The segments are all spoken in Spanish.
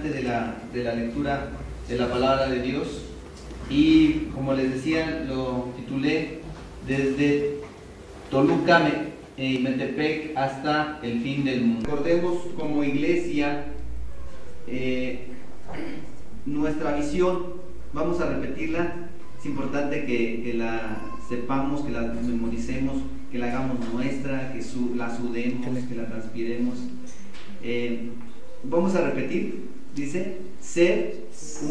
precisamente de la lectura de la palabra de Dios, y como les decía, lo titulé desde Toluca y Metepec hasta el fin del mundo. Recordemos como iglesia nuestra visión, vamos a repetirla, es importante que la sepamos, que la memoricemos, que la hagamos nuestra, que la sudemos, que la transpiremos. Vamos a repetir, dice, ser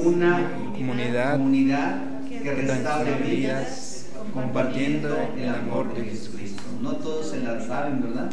una comunidad que restaure vidas, compartiendo el amor de Jesucristo. No todos se la saben, ¿verdad?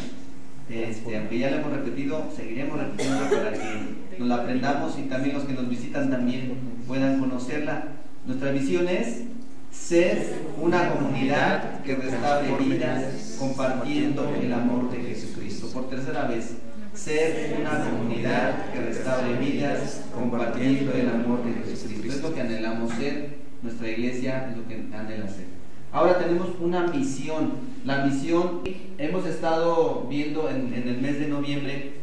Aunque ya la hemos repetido, seguiremos repitiéndola para que nos la aprendamos y también los que nos visitan también puedan conocerla. Nuestra visión es ser una comunidad que restaure vidas, compartiendo el amor de Jesucristo. Por tercera vez, ser una comunidad que restaure vidas, compartiendo el amor de Jesucristo. Es lo que anhelamos ser, nuestra iglesia es lo que anhela ser. Ahora tenemos una misión. La misión, hemos estado viendo en el mes de noviembre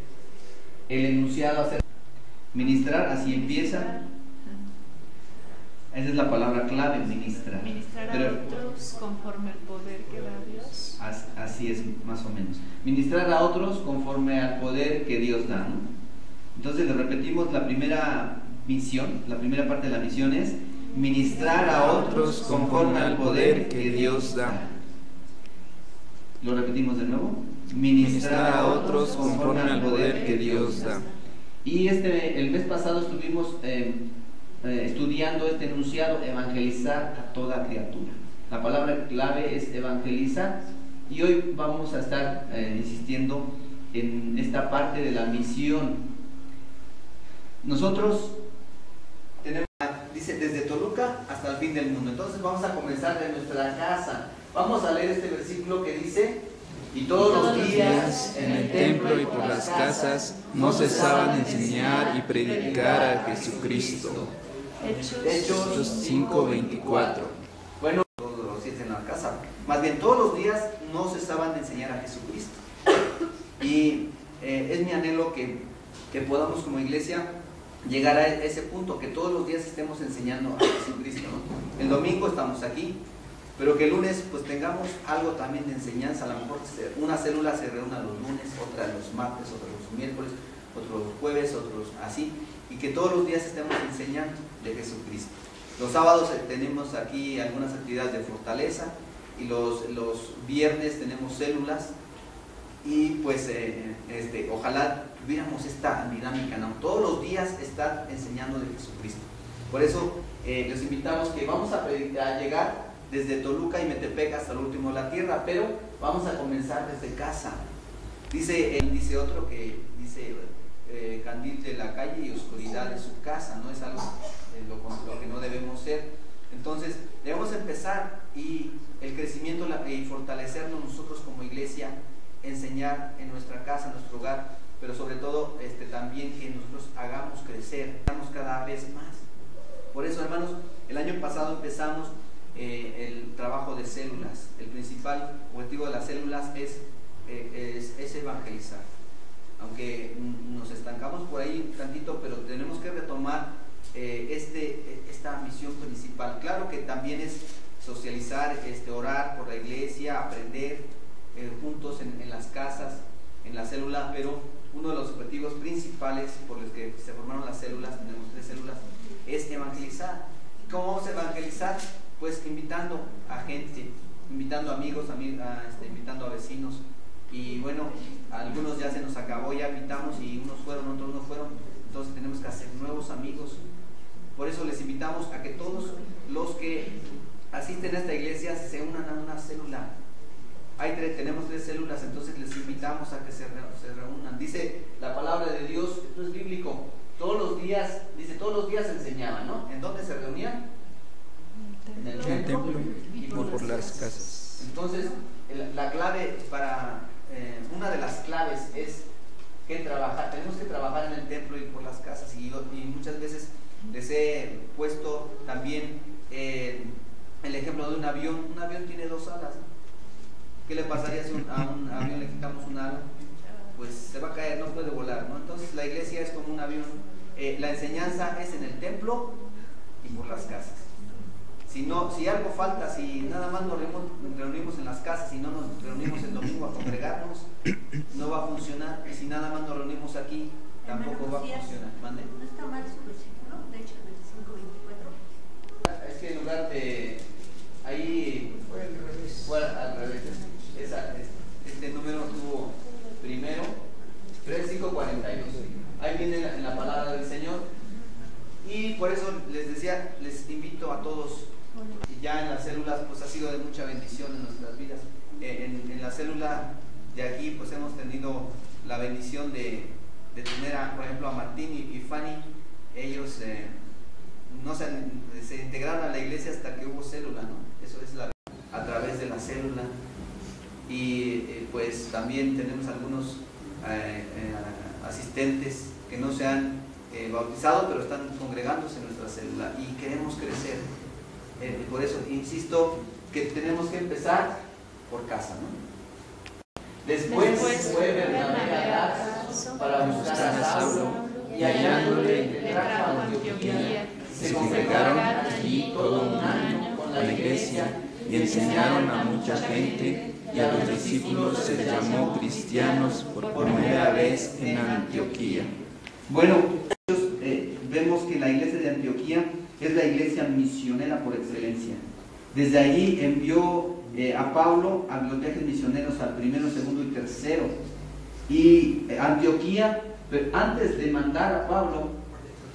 el enunciado hacer ministrar, así empieza. Esa es la palabra clave, ministrar. Ministrar a otros conforme al poder que da Dios. Así es, más o menos. Ministrar a otros conforme al poder que Dios da, ¿no? Entonces le repetimos la primera misión, la primera parte de la misión es ministrar a otros conforme al poder que Dios da. Lo repetimos de nuevo. Ministrar a otros conforme al poder que Dios da. Y el mes pasado estuvimos estudiando este enunciado, evangelizar a toda criatura. La palabra clave es evangelizar, y hoy vamos a estar insistiendo en esta parte de la misión. Nosotros tenemos, dice, desde Toluca hasta el fin del mundo. Entonces vamos a comenzar de nuestra casa. Vamos a leer este versículo que dice: y todos los días en el templo y por las casas no cesaban de enseñar y predicar a Jesucristo. Hechos 5:24. Bueno, todos los días en la casa, más bien todos los días no cesaban de enseñar a Jesucristo. Y es mi anhelo que podamos como iglesia llegar a ese punto, que todos los días estemos enseñando a Jesucristo, ¿no? El domingo estamos aquí, pero que el lunes pues tengamos algo también de enseñanza. A lo mejor una célula se reúna los lunes, otra los martes, otra los miércoles, otros jueves, otros así, y que todos los días estemos enseñando de Jesucristo. Los sábados tenemos aquí algunas actividades de fortaleza, y los viernes tenemos células, y pues ojalá tuviéramos esta dinámica, ¿no? Todos los días estar enseñando de Jesucristo. Por eso les invitamos que vamos a llegar desde Toluca y Metepec hasta el último de la tierra, pero vamos a comenzar desde casa. Dice otro que dice candil de la calle y oscuridad de su casa, ¿no? Es algo lo que no debemos ser. Entonces debemos empezar, y el crecimiento y fortalecernos nosotros como iglesia, enseñar en nuestra casa, en nuestro hogar, pero sobre todo también que nosotros hagamos crecer, hagamos cada vez más. Por eso, hermanos, el año pasado empezamos el trabajo de células. El principal objetivo de las células es evangelizar. Aunque nos estancamos por ahí tantito, pero tenemos que retomar esta misión principal. Claro que también es socializar, orar por la iglesia, aprender juntos en las casas, en la célula, pero uno de los objetivos principales por los que se formaron las células, tenemos 3 células, es evangelizar. ¿Cómo vamos a evangelizar? Pues invitando a gente, invitando amigos, invitando a vecinos. Y bueno, algunos ya se nos acabó, ya invitamos y unos fueron, otros no fueron, entonces tenemos que hacer nuevos amigos. Por eso les invitamos a que todos los que asisten a esta iglesia se unan a una célula. Tenemos 3 células, entonces les invitamos a que se reúnan. Dice la palabra de Dios, esto es bíblico, todos los días enseñaban, ¿no? ¿En dónde se reunían? En el templo y por las casas. Entonces, la clave una de las claves es que tenemos que trabajar en el templo y por las casas, y muchas veces les he puesto también el ejemplo de un avión. Un avión tiene 2 alas, ¿no? ¿Qué le pasaría si a un avión le quitamos un ala? Pues se va a caer, no puede volar, ¿no? Entonces la iglesia es como un avión. la enseñanza es en el templo y por las casas. Si algo falta, si nada más nos reunimos en las casas y no nos reunimos el domingo a congregarnos, no va a funcionar. Y si nada más nos reunimos aquí, tampoco va a funcionar. ¿Mande? No está mal su versículo, de hecho, 25-24. Es que en lugar de ahí fue al revés. Este número tuvo primero 3:5:42. Ahí viene en la palabra del Señor. Y por eso les decía, les invito a todos. Y ya en las células pues ha sido de mucha bendición en nuestras vidas. En la célula de aquí pues hemos tenido la bendición de tener por ejemplo a Martín y Fanny. Ellos no se integraron a la iglesia hasta que hubo célula, ¿no? Eso es a través de la célula. Y pues también tenemos algunos asistentes que no se han bautizado, pero están congregándose en nuestra célula y queremos crecer. Por eso insisto que tenemos que empezar por casa, ¿no? Después fue Bernabé a Tarso para buscar a Saulo, y hallándole le trajo a Antioquía. Se congregaron allí todo un año con la iglesia y enseñaron a mucha gente, y a los discípulos se les llamó cristianos por primera vez en Antioquía. Bueno, vemos que la iglesia de Antioquía es la iglesia misionera por excelencia. Desde allí envió a Pablo a los viajes misioneros al primero, segundo y tercero. Y Antioquía, antes de mandar a Pablo,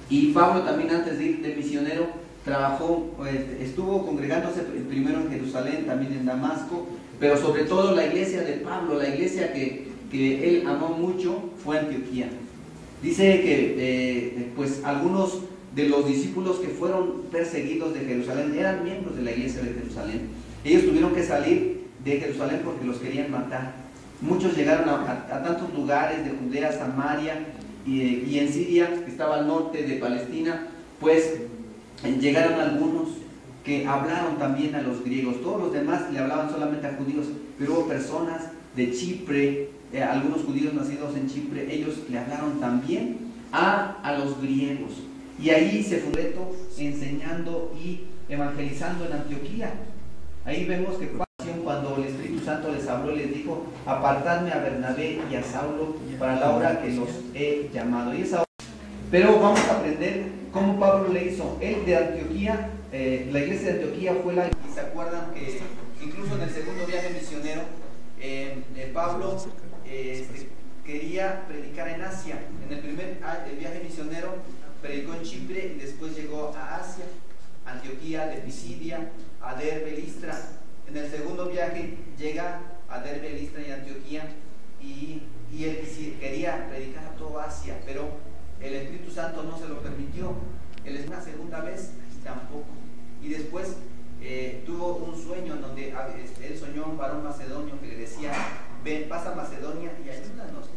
y Pablo también antes de ir de misionero, trabajó, estuvo congregándose primero en Jerusalén, también en Damasco, pero sobre todo la iglesia de Pablo, la iglesia que él amó mucho, fue Antioquía. Dice que pues algunos de los discípulos que fueron perseguidos de Jerusalén eran miembros de la iglesia de Jerusalén. Ellos tuvieron que salir de Jerusalén porque los querían matar. Muchos llegaron a tantos lugares de Judea, Samaria y en Siria, que estaba al norte de Palestina, pues llegaron algunos que hablaron también a los griegos. Todos los demás le hablaban solamente a judíos, pero hubo personas de Chipre, algunos judíos nacidos en Chipre, ellos le hablaron también a los griegos. Y ahí se fue enseñando y evangelizando en Antioquía. Ahí vemos que cuando el Espíritu Santo les habló, les dijo: apartadme a Bernabé y a Saulo para la obra que los he llamado. Y esa obra. Pero vamos a aprender cómo Pablo le hizo. Él de Antioquía, la iglesia de Antioquía fue la... Y se acuerdan que incluso en el segundo viaje misionero, Pablo quería predicar en Asia. En el primer viaje misionero predicó en Chipre y después llegó a Asia, Antioquía, de Pisidia, a Derbe, Listra. En el segundo viaje llega a Derbe, Listra y Antioquía, y él quería predicar a toda Asia, pero el Espíritu Santo no se lo permitió. Él es una segunda vez tampoco. Y después tuvo un sueño en donde él soñó a un varón macedonio que le decía: ven, pasa a Macedonia y ayúdanos.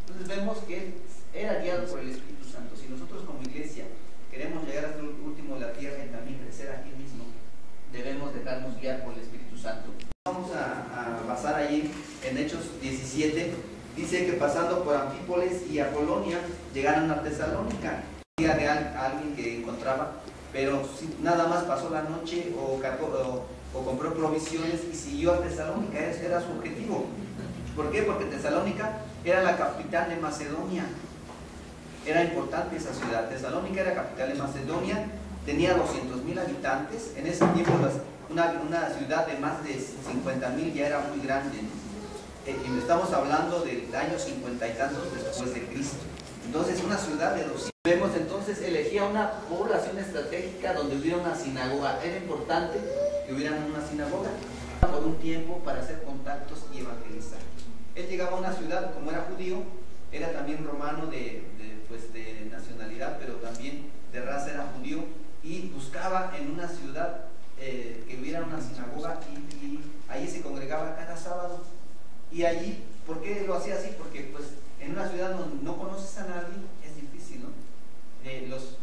Entonces vemos que él era guiado por el Espíritu Santo. Si nosotros como iglesia queremos llegar hasta el último de la tierra y también crecer aquí mismo, debemos dejarnos guiar por el Espíritu Santo. Vamos a basar allí en Hechos 17. Dice que pasando por Anfípolis y Apolonia llegaron a Tesalónica. De alguien que encontraba, pero nada más pasó la noche o compró provisiones y siguió a Tesalónica. Ese era su objetivo. ¿Por qué? Porque Tesalónica era la capital de Macedonia. Era importante esa ciudad. Tesalónica era capital de Macedonia, tenía 200,000 habitantes. En ese tiempo una ciudad de más de 50,000 ya era muy grande. Y estamos hablando del año 50 y tantos después de Cristo. Entonces una ciudad de 200. Vemos entonces elegía una población estratégica donde hubiera una sinagoga. Era importante que hubiera una sinagoga por un tiempo para hacer contactos y evangelizar. Él llegaba a una ciudad, como era judío, era también romano de nacionalidad, pero también de raza era judío, y buscaba en una ciudad que hubiera una sinagoga y ahí se congregaba cada sábado. Y allí, ¿por qué lo hacía así? Porque pues en una ciudad donde no conoces a nadie es difícil, ¿no?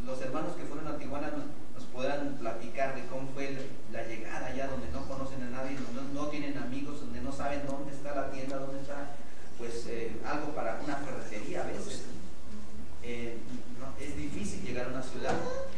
Los hermanos que fueron a Tijuana nos podrán platicar de cómo fue la llegada allá donde no conocen a nadie, donde no tienen amigos, donde no saben dónde está la tienda, dónde está pues algo para una ferretería a veces. No, es difícil ciudad.